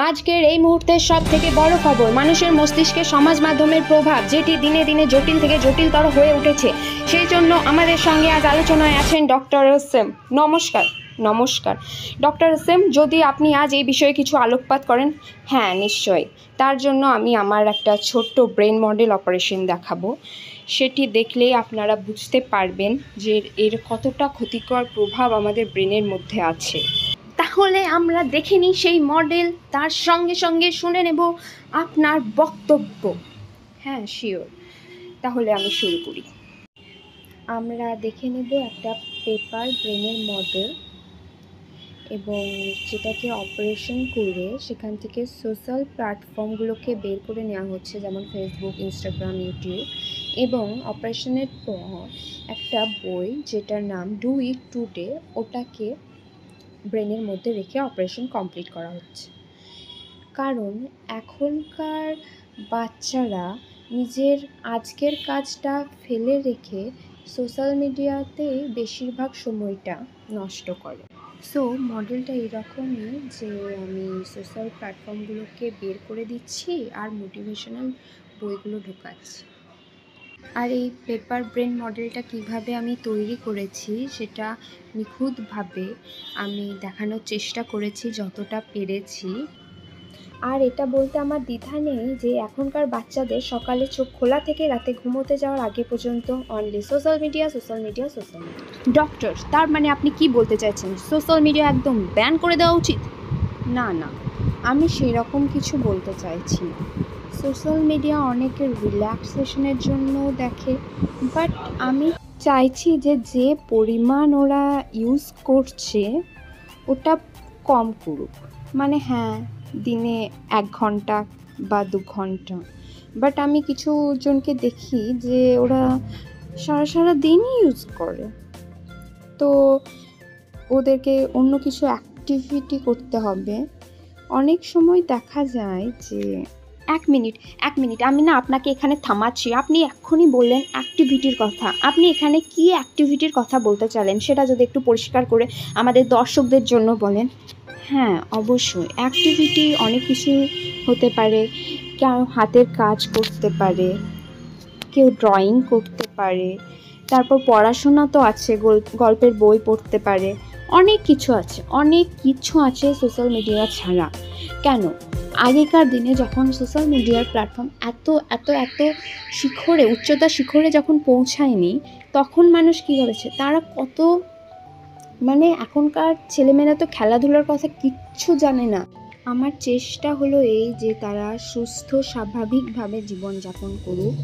আজকের এই মুহূর্তের সবথেকে বড় খবর, মানুষের মস্তিষ্কে সমাজ মাধ্যমের প্রভাব যেটি দিনে দিনে জটিল থেকে জটিলতর হয়ে উঠেছে। সেই জন্য আমাদের সঙ্গে আজ আলোচনায় আছেন ডক্টর এসএম। নমস্কার ডক্টর এসএম, যদি আপনি আজ এই বিষয়ে কিছু আলোকপাত করেন। হ্যাঁ, নিশ্চয়ই। তার জন্য আমি আমার একটা ছোট্ট ব্রেন মডেল অপারেশন দেখাবো। সেটি দেখলেই আপনারা বুঝতে পারবেন যে এর কতটা ক্ষতিকর প্রভাব আমাদের ব্রেনের মধ্যে আছে। তাহলে আমরা দেখে নিই সেই মডেল, তার সঙ্গে সঙ্গে শুনে নেব আপনার বক্তব্য। হ্যাঁ, শিওর। তাহলে আমি শুরু করি। আমরা দেখে নেব একটা পেপার ব্রেনের মডেল, এবং যেটাকে অপারেশন করে সেখান থেকে সোশ্যাল প্ল্যাটফর্মগুলোকে বের করে নেওয়া হচ্ছে, যেমন ফেসবুক, ইনস্টাগ্রাম, ইউটিউব। এবং অপারেশনের পর একটা বই যেটার নাম ডু ইট টুডে, ওটাকে ব্রেনের মধ্যে রেখে অপারেশন কমপ্লিট করা হচ্ছে। কারণ এখনকার বাচ্চারা নিজের আজকের কাজটা ফেলে রেখে সোশ্যাল মিডিয়াতে বেশিরভাগ সময়টা নষ্ট করে। সো মডেলটা এরকমই যে আমি সোশ্যাল প্ল্যাটফর্মগুলোকে বের করে দিচ্ছি আর মোটিভেশনাল বইগুলো ঢোকাচ্ছি। আর এই পেপার ব্রেন মডেলটা কিভাবে আমি তৈরি করেছি সেটা নিখুঁতভাবে আমি দেখানোর চেষ্টা করেছি যতটা পেরেছি। আর এটা বলতে আমার দ্বিধা নেই যে এখনকার বাচ্চাদের সকালে চোখ খোলা থেকে রাতে ঘুমোতে যাওয়ার আগে পর্যন্ত অনলি সোশ্যাল মিডিয়া। ডক্টর, তার মানে আপনি কি বলতে চাইছেন? সোশ্যাল মিডিয়া একদম ব্যান করে দেওয়া উচিত? না, আমি সেরকম কিছু বলতে চাইছি না। সোশ্যাল মিডিয়া অনেকের রিল্যাক্সেশনের জন্য দেখে, বাট আমি চাইছি যে পরিমাণ ওরা ইউজ করছে ওটা কম করুক। মানে হ্যাঁ, দিনে 1 ঘন্টা বা 2 ঘন্টা, বাট আমি কিছু জনকে দেখি যে ওরা সারা দিনই ইউজ করে। তো ওদেরকে অন্য কিছু অ্যাক্টিভিটি করতে হবে। অনেক সময় দেখা যায় যে এক মিনিট আমি না আপনাকে এখানে থামাচ্ছি। আপনি এক্ষুনি বললেন অ্যাক্টিভিটির কথা। আপনি এখানে কি অ্যাক্টিভিটির কথা বলতে চাইলেন সেটা যদি একটু পরিষ্কার করে আমাদের দর্শকদের জন্য বলেন। হ্যাঁ, অবশ্যই অ্যাক্টিভিটি অনেক কিছু হতে পারে। কেউ হাতের কাজ করতে পারে, কেউ ড্রয়িং করতে পারে, তারপর পড়াশোনা তো আছে, গল্পের বই পড়তে পারে। অনেক কিছু আছে সোশ্যাল মিডিয়া ছাড়া। কেন, আগেকার দিনে যখন সোশ্যাল মিডিয়ার প্ল্যাটফর্ম এত শিখরে, উচ্চতা শিখরে যখন পৌঁছায়নি, তখন মানুষ কী করেছে, তারা কত এখনকার ছেলেমেয়েরা তো খেলাধুলার কথা কিচ্ছু জানে না। আমার চেষ্টা হলো এই যে তারা সুস্থ স্বাভাবিকভাবে জীবনযাপন করুক,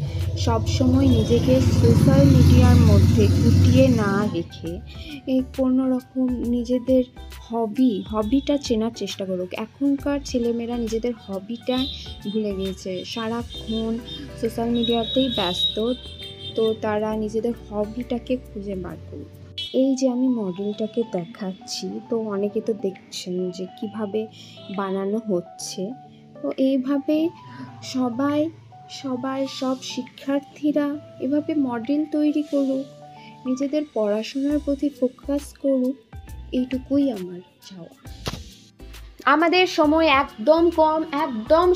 সবসময় নিজেকে সোশ্যাল মিডিয়ার মধ্যে গুটিয়ে না রেখে কোনো রকম নিজেদের হবিটা চেনার চেষ্টা করুক। এখনকার ছেলেমেয়েরা নিজেদের হবিটা ভুলে গিয়েছে, সারাক্ষণ সোশ্যাল মিডিয়াতেই ব্যস্ত। তো তারা নিজেদের হবিটাকে খুঁজে বার করুক। এই যে আমি মডেলটাকে দেখাচ্ছি, তো অনেকে তো দেখছেন যে কিভাবে বানানো হচ্ছে। তো এইভাবে সব শিক্ষার্থীরা এভাবে মডেল তৈরি করুক, নিজেদের পড়াশোনার প্রতি ফোকাস করুক, এইটুকুই আমার চাওয়া। আমাদের সময় একদম কম, একদম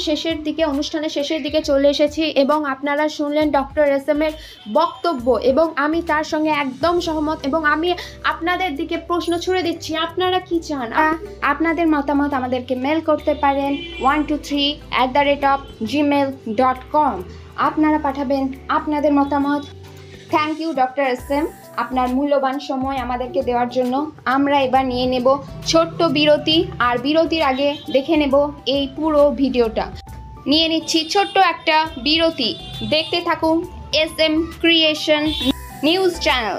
অনুষ্ঠানের শেষের দিকে চলে এসেছি, এবং আপনারা শুনলেন ডক্টর এসএম এর বক্তব্য, এবং আমি তার সঙ্গে একদম সহমত। এবং আমি আপনাদের দিকে প্রশ্ন ছুড়ে দিচ্ছি, আপনারা কি চান? আপনাদের মতামত আমাদেরকে মেল করতে পারেন 123@gmail.com। আপনারা পাঠাবেন আপনাদের মতামত। থ্যাংক ইউ ডক্টর এসএম, আপনার মূল্যবান সময় আমাদেরকে দেওয়ার জন্য। আমরা এবার নিয়ে নেব ছোট্ট বিরতি, আর বিরতির আগে দেখে নেব এই পুরো ভিডিওটা। নিয়ে নিচ্ছি ছোট্ট একটা বিরতি, দেখতে থাকুন এসএম ক্রিয়েশন নিউজ চ্যানেল।